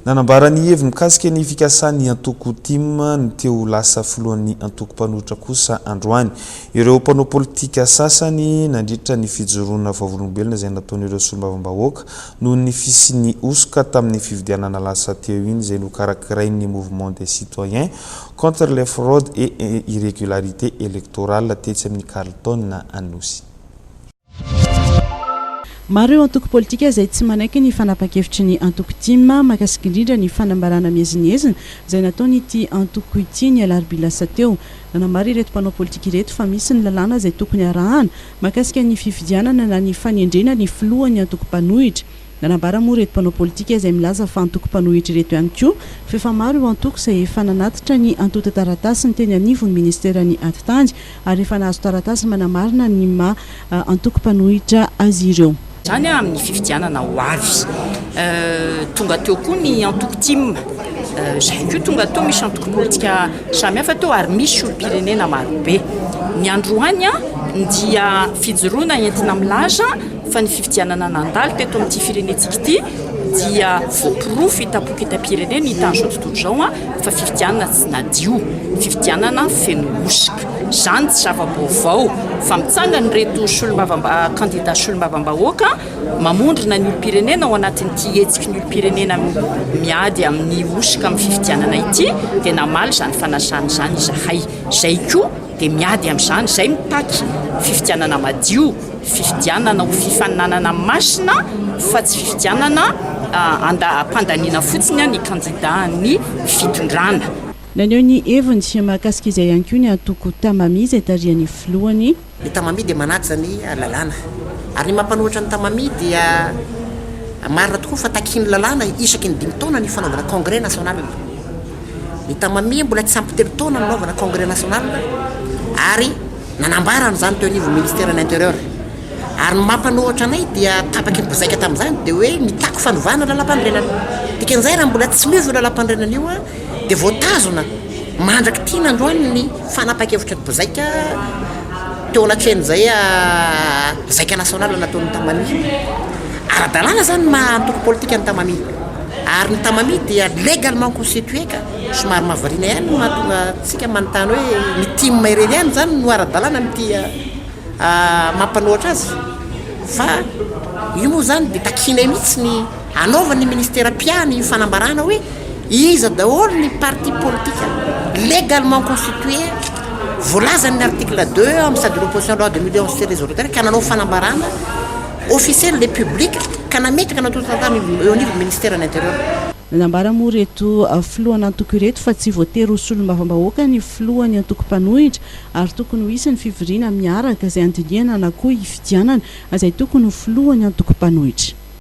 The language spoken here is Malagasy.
Nanambarany heviny mikasika ny fikasany Antoko team ny teo lasa filohan'ny Antoko Mpanohitra kosa androany. Ireo mpanao politika sasany nandritra ny fijoroana vaovolombelona izay nataon'ireo solombavambahoaka noho ny fisian'ny osoka tamin'ny fifidianana lasa teo iny izay nokarakarain'ny mouvement des citoyens contre les fraudes et irrégularités électorales tetsy amin'ny Carlton Anosy. Maro Antoko politika izay tsy manaiky ny fanapa-kevitry ny Antoko team makasika indrindra ny fanambarana mieziniezina izay nataony ity Antoko ity ny alarobia lasa teo. Nanamary ireto mpanao politika ireto fa misy ny lalàna izay tokony arahana makasika ny fifidianana na ny fanendrena ny filohan'ny Antoko Mpanohitra. Nanambara moa ireto mpanao politika izay milaza fa Antoko Mpanohitra ireto ihany koa fa efa maro io Antoko izay efa nanatitra ny antota taratasy ny teny anivon'ny ministeran'ny Atitandy ary efa nahazo taratasy manamarina ny maha Antoko Mpanohitra azy ireo. Zany amin'ny fifidianana ho avy tonga teo koa ny Antoko team zay koa tonga teo misy Antoko politika samihafa teo ary misy olom-pirenena marobe. Ny androany dia fijoroana entina milaza fa ny fifidianana nandalo teto amin'ity firenetsika ity dia voapirofo hitapoka itam-pirenena hitan'izao tontolo izao fa fifidianana tsy nadio, fifidianana feno osika. Zany tsy zava-baovao fa mitsangana reto candidat solombavambahoaka mamondrina ny olom-pirenena ao anatin'ity hetsiky ny olom-pirenena miady amin'ny osika amin'ny fifidianana ity dia namaly zany fanasany zany izahay. Zay koa dia miady amin'izany zay mitaky fifidianana madio, fifidianana ho fifaninanana masina fa tsy fifidianana mpandaniana fotsiny ny candidat ny fitondrana. Naneo ny heviny sy mahakasika izay ihany koa ny Antoko Tamami izay tarihan'ny filohany. Ny Tamami dia manaty zany lalàna ary ny mampanohitra ny Tamami dia marina tokoa fa takiny lalàna isaky ny 5 taona ny fanaovana congrès national. Ny Tamami mbola tsy ampy 3 taona nanaovana congrès national ary nanambarana zany teo anivon'ny ministère de l'intérieur. Ary ny mampanohitra anay dia tapaky ny mpizaika tamin'izany dia hoe mitaky fanovana lalam-pandrenana. Dikan'izay raha mbola tsy miovy lalam-pandrenana io dia voatazona mandraky tiana androany ny fanapa-kevitra ny mpizaika teo anatren'izay zaika nasional nataon'ny Tamami. Ara-dalàna zany Antoko politika ny Tamami. Ary ny Tamami dia légalement constitué ka somary mahavariana ihany mahatonga tsika manontany hoe ny team ireny ihany zany no ara-dalàna amin'ity mampanohitra azy fa io moa zany dia takina mihitsy ny anaovan'ny ministère piany fanambarana hoe iza daholo ny parti politique légalement constitué voalazan'ny article 2 amin'ny stade de l'opposition loi 2011 résolutoire ka nanao fanambarana officiel le public ka nametraka natotantany eo anivon'ny ministère de l'intérieur. Nanambara moa reto filohan'ny Antoko ireto fa tsy voatery ho solombavambahoaka ny filohan'ny Antoko Mpanohitra ary tokony ho isy ny fivoriana miaraka izay andinihana na koa hifidianana izay tokony ho filohan'ny Antoko Mpanohitra.